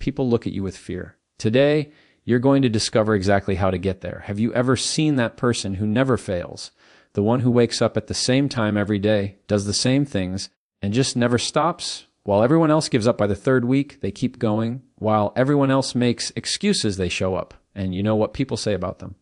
people look at you with fear. Today, you're going to discover exactly how to get there. Have you ever seen that person who never fails? The one who wakes up at the same time every day, does the same things, and just never stops? While everyone else gives up by the third week, they keep going. While everyone else makes excuses, they show up. And you know what people say about them?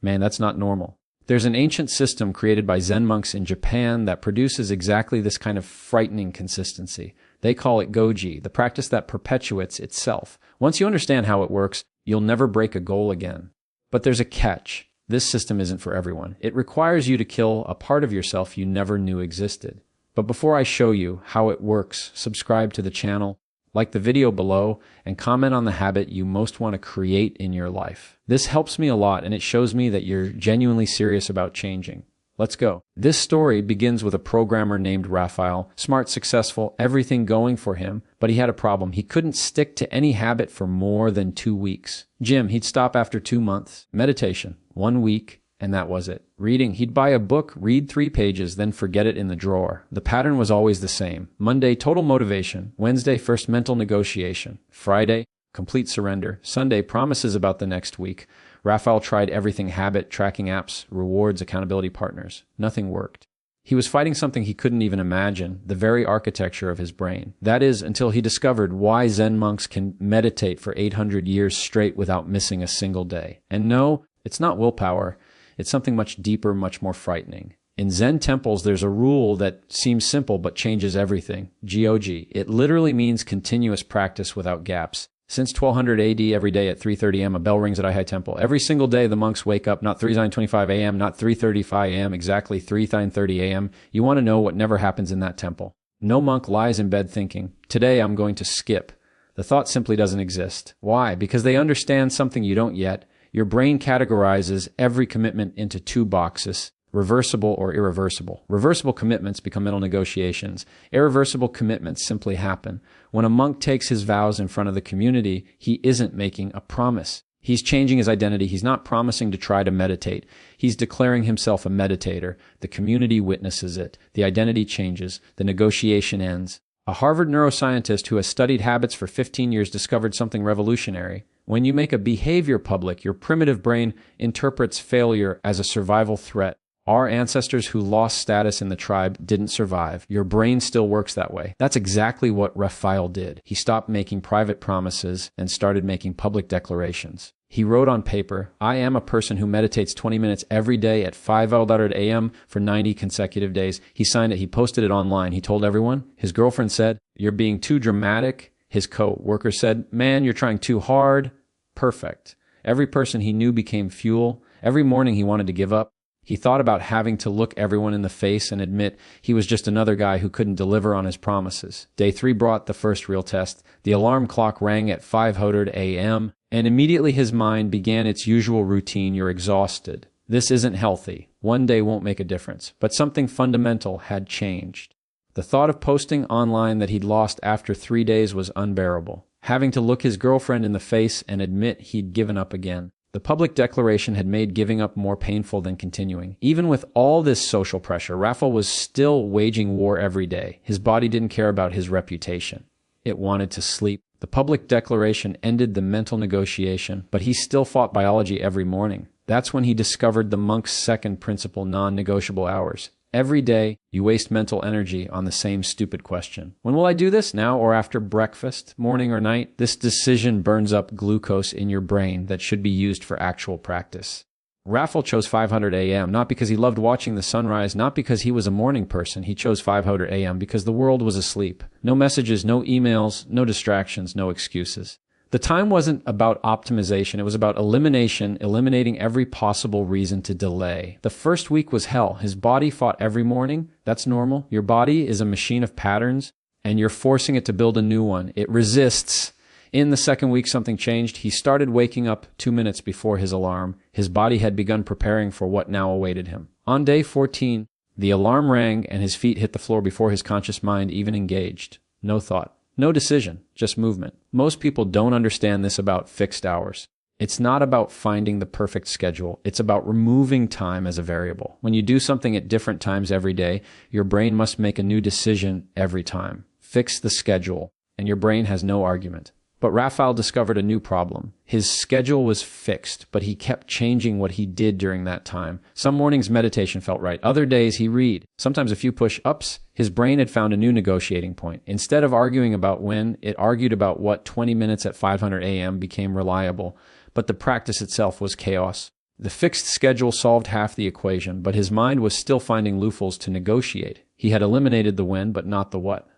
Man, that's not normal. There's an ancient system created by Zen monks in Japan that produces exactly this kind of frightening consistency. They call it Goji, the practice that perpetuates itself. Once you understand how it works, you'll never break a goal again. But there's a catch. This system isn't for everyone. It requires you to kill a part of yourself you never knew existed. But before I show you how it works, subscribe to the channel, like the video below, and comment on the habit you most want to create in your life. This helps me a lot, and it shows me that you're genuinely serious about changing. Let's go. This story begins with a programmer named Raphael, smart, successful, everything going for him, but he had a problem. He couldn't stick to any habit for more than 2 weeks. Gym, he'd stop after 2 months. Meditation, 1 week, and that was it. Reading, he'd buy a book, read 3 pages, then forget it in the drawer. The pattern was always the same. Monday, total motivation. Wednesday, first mental negotiation. Friday, complete surrender. Sunday, promises about the next week. Raphael tried everything: habit, tracking apps, rewards, accountability partners. Nothing worked. He was fighting something he couldn't even imagine, the very architecture of his brain. That is, until he discovered why Zen monks can meditate for 800 years straight without missing a single day. And no, it's not willpower. It's something much deeper, much more frightening. In Zen temples, there's a rule that seems simple but changes everything. GOG. It literally means continuous practice without gaps. Since 1200 AD, every day at 3:30 a.m., a bell rings at Ai Temple. Every single day, the monks wake up, not 3:25 a.m., not 3:35 a.m., exactly 3:30 a.m. You want to know what never happens in that temple. No monk lies in bed thinking, today I'm going to skip. The thought simply doesn't exist. Why? Because they understand something you don't yet. Your brain categorizes every commitment into 2 boxes: reversible or irreversible. Reversible commitments become mental negotiations. Irreversible commitments simply happen. When a monk takes his vows in front of the community, he isn't making a promise. He's changing his identity. He's not promising to try to meditate. He's declaring himself a meditator. The community witnesses it. The identity changes. The negotiation ends. A Harvard neuroscientist who has studied habits for 15 years discovered something revolutionary. When you make a behavior public, your primitive brain interprets failure as a survival threat. Our ancestors who lost status in the tribe didn't survive. Your brain still works that way. That's exactly what Raphael did. He stopped making private promises and started making public declarations. He wrote on paper, I am a person who meditates 20 minutes every day at 5:00 a.m. for 90 consecutive days. He signed it. He posted it online. He told everyone. His girlfriend said, you're being too dramatic. His co-worker said, man, you're trying too hard. Perfect. Every person he knew became fuel. Every morning he wanted to give up. He thought about having to look everyone in the face and admit he was just another guy who couldn't deliver on his promises. Day 3 brought the first real test. The alarm clock rang at 5:00 a.m., and immediately his mind began its usual routine. You're exhausted. This isn't healthy. One day won't make a difference. But something fundamental had changed. The thought of posting online that he'd lost after 3 days was unbearable. Having to look his girlfriend in the face and admit he'd given up again. The public declaration had made giving up more painful than continuing. Even with all this social pressure, Raphael was still waging war every day. His body didn't care about his reputation. It wanted to sleep. The public declaration ended the mental negotiation, but he still fought biology every morning. That's when he discovered the monk's second principle, non-negotiable hours. Every day, you waste mental energy on the same stupid question. When will I do this? Now or after breakfast, morning or night? This decision burns up glucose in your brain that should be used for actual practice. Raphael chose 5:00 a.m., not because he loved watching the sunrise, not because he was a morning person. He chose 5:00 a.m. because the world was asleep. No messages, no emails, no distractions, no excuses. The time wasn't about optimization. It was about elimination, eliminating every possible reason to delay. The first week was hell. His body fought every morning. That's normal. Your body is a machine of patterns, and you're forcing it to build a new one. It resists. In the second week, something changed. He started waking up 2 minutes before his alarm. His body had begun preparing for what now awaited him. On day 14, the alarm rang, and his feet hit the floor before his conscious mind even engaged. No thought. No decision, just movement. Most people don't understand this about fixed hours. It's not about finding the perfect schedule. It's about removing time as a variable. When you do something at different times every day, your brain must make a new decision every time. Fix the schedule, and your brain has no argument. But Raphael discovered a new problem. His schedule was fixed, but he kept changing what he did during that time. Some mornings meditation felt right. Other days he read. Sometimes a few push-ups. His brain had found a new negotiating point. Instead of arguing about when, it argued about what 20 minutes at 500 a.m. became reliable. But the practice itself was chaos. The fixed schedule solved half the equation, but his mind was still finding loopholes to negotiate. He had eliminated the when, but not the what.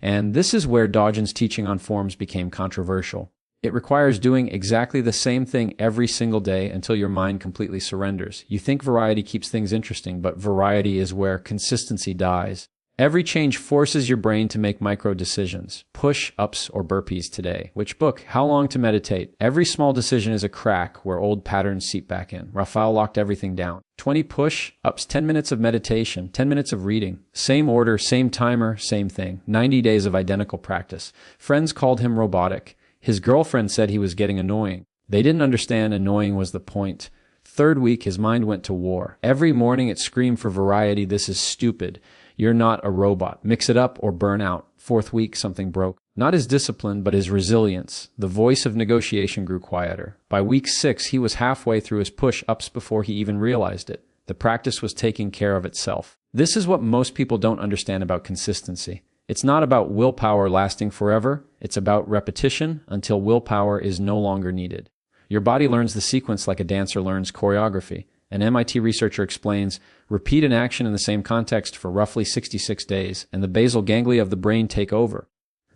And this is where Dodgen's teaching on forms became controversial. It requires doing exactly the same thing every single day until your mind completely surrenders. You think variety keeps things interesting, but variety is where consistency dies. Every change forces your brain to make micro decisions. Push-ups or burpees today. Which book? How long to meditate? Every small decision is a crack where old patterns seep back in. Raphael locked everything down. 20 push-ups, 10 minutes of meditation, 10 minutes of reading. Same order, same timer, same thing. 90 days of identical practice. Friends called him robotic. His girlfriend said he was getting annoying. They didn't understand annoying was the point. Third week, his mind went to war. Every morning it screamed for variety. This is stupid. You're not a robot. Mix it up or burn out. Fourth week, something broke. Not his discipline, but his resilience. The voice of negotiation grew quieter. By week 6, he was halfway through his push-ups before he even realized it. The practice was taking care of itself. This is what most people don't understand about consistency. It's not about willpower lasting forever. It's about repetition until willpower is no longer needed. Your body learns the sequence like a dancer learns choreography. An MIT researcher explains, repeat an action in the same context for roughly 66 days, and the basal ganglia of the brain take over.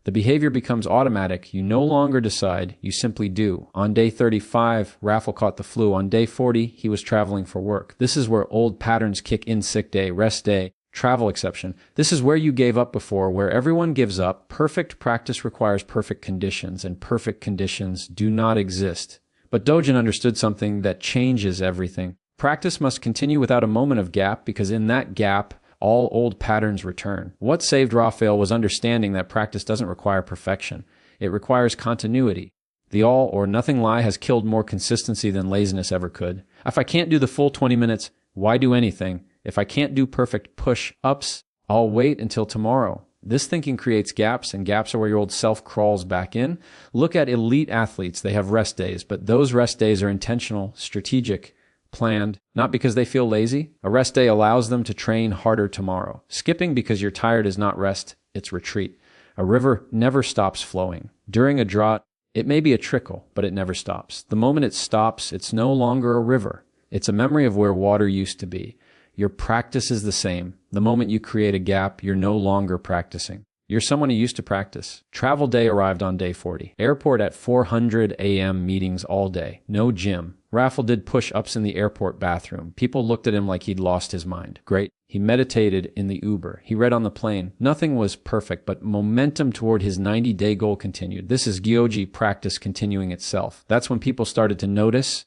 The behavior becomes automatic. You no longer decide, you simply do. On day 35, Raphael caught the flu. On day 40, he was traveling for work. This is where old patterns kick in: sick day, rest day, travel exception. This is where you gave up before, where everyone gives up. Perfect practice requires perfect conditions, and perfect conditions do not exist. But Dogen understood something that changes everything. Practice must continue without a moment of gap, because in that gap, all old patterns return. What saved Raphael was understanding that practice doesn't require perfection. It requires continuity. The all or nothing lie has killed more consistency than laziness ever could. If I can't do the full 20 minutes, why do anything? If I can't do perfect push-ups, I'll wait until tomorrow. This thinking creates gaps, and gaps are where your old self crawls back in. Look at elite athletes. They have rest days, but those rest days are intentional, strategic, planned, not because they feel lazy. A rest day allows them to train harder tomorrow. Skipping because you're tired is not rest, it's retreat. A river never stops flowing. During a drought, it may be a trickle, but it never stops. The moment it stops, it's no longer a river. It's a memory of where water used to be. Your practice is the same. The moment you create a gap, you're no longer practicing. You're someone who used to practice. Travel day arrived on day 40. Airport at 400 a.m. meetings all day. No gym. Raphael did push-ups in the airport bathroom. People looked at him like he'd lost his mind. Great. He meditated in the Uber. He read on the plane. Nothing was perfect, but momentum toward his 90-day goal continued. This is Gyoji practice continuing itself. That's when people started to notice.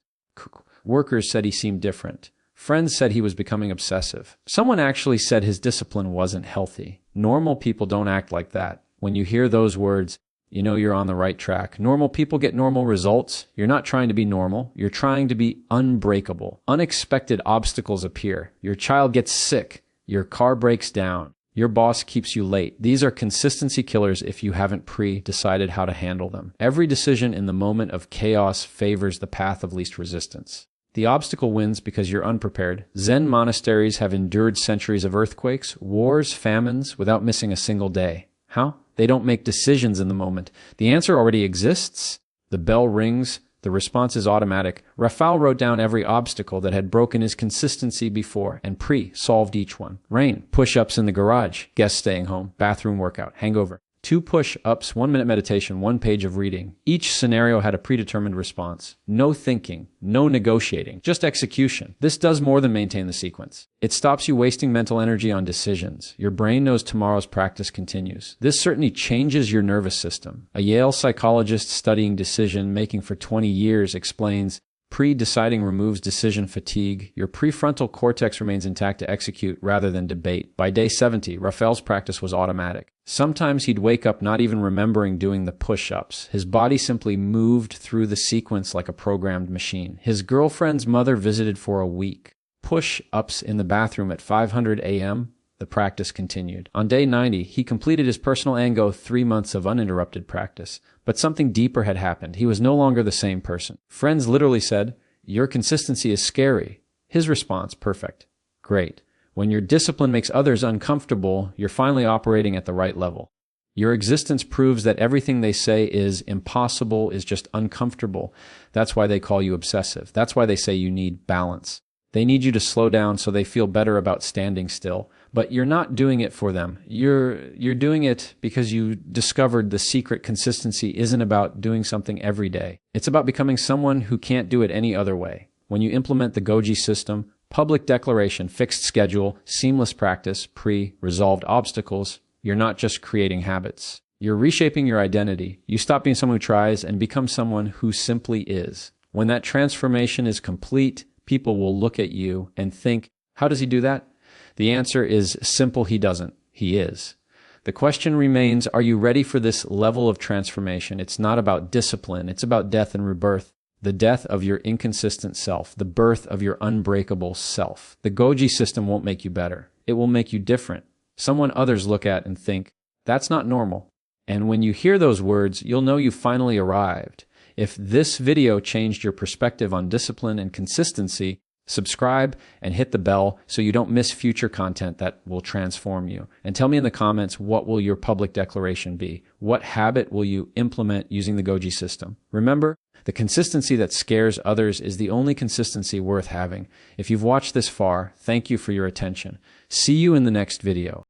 Workers said he seemed different. Friends said he was becoming obsessive. Someone actually said his discipline wasn't healthy. Normal people don't act like that. When you hear those words, you know you're on the right track. Normal people get normal results. You're not trying to be normal. You're trying to be unbreakable. Unexpected obstacles appear. Your child gets sick. Your car breaks down. Your boss keeps you late. These are consistency killers if you haven't decided how to handle them. Every decision in the moment of chaos favors the path of least resistance. The obstacle wins because you're unprepared. Zen monasteries have endured centuries of earthquakes, wars, famines, without missing a single day. How? They don't make decisions in the moment. The answer already exists. The bell rings. The response is automatic. Raphael wrote down every obstacle that had broken his consistency before and solved each one. Rain, push-ups in the garage, guests staying home, bathroom workout, hangover. 2 push-ups, 1-minute meditation, 1 page of reading. Each scenario had a predetermined response. No thinking, no negotiating, just execution. This does more than maintain the sequence. It stops you wasting mental energy on decisions. Your brain knows tomorrow's practice continues. This certainly changes your nervous system. A Yale psychologist studying decision-making for 20 years explains, pre-deciding removes decision fatigue. Your prefrontal cortex remains intact to execute rather than debate. By day 70, Raphael's practice was automatic. Sometimes he'd wake up not even remembering doing the push-ups. His body simply moved through the sequence like a programmed machine. His girlfriend's mother visited for a week. Push-ups in the bathroom at 500 a.m. The practice continued. On day 90, he completed his personal Ango 3 months of uninterrupted practice. But something deeper had happened. He was no longer the same person. Friends literally said, "Your consistency is scary." His response, perfect. Great. When your discipline makes others uncomfortable, you're finally operating at the right level. Your existence proves that everything they say is impossible, is just uncomfortable. That's why they call you obsessive. That's why they say you need balance. They need you to slow down so they feel better about standing still. But you're not doing it for them. You're doing it because you discovered the secret consistency isn't about doing something every day. It's about becoming someone who can't do it any other way. When you implement the Goji system, public declaration, fixed schedule, seamless practice, resolved obstacles, you're not just creating habits. You're reshaping your identity. You stop being someone who tries and become someone who simply is. When that transformation is complete, people will look at you and think, how does he do that? The answer is simple, he doesn't. He is. The question remains, are you ready for this level of transformation? It's not about discipline. It's about death and rebirth. The death of your inconsistent self, the birth of your unbreakable self. The Goji system won't make you better. It will make you different. Someone others look at and think, that's not normal. And when you hear those words, you'll know you finally arrived. If this video changed your perspective on discipline and consistency, subscribe and hit the bell so you don't miss future content that will transform you. And tell me in the comments, what will your public declaration be? What habit will you implement using the Goji system? Remember, the consistency that scares others is the only consistency worth having. If you've watched this far, thank you for your attention. See you in the next video.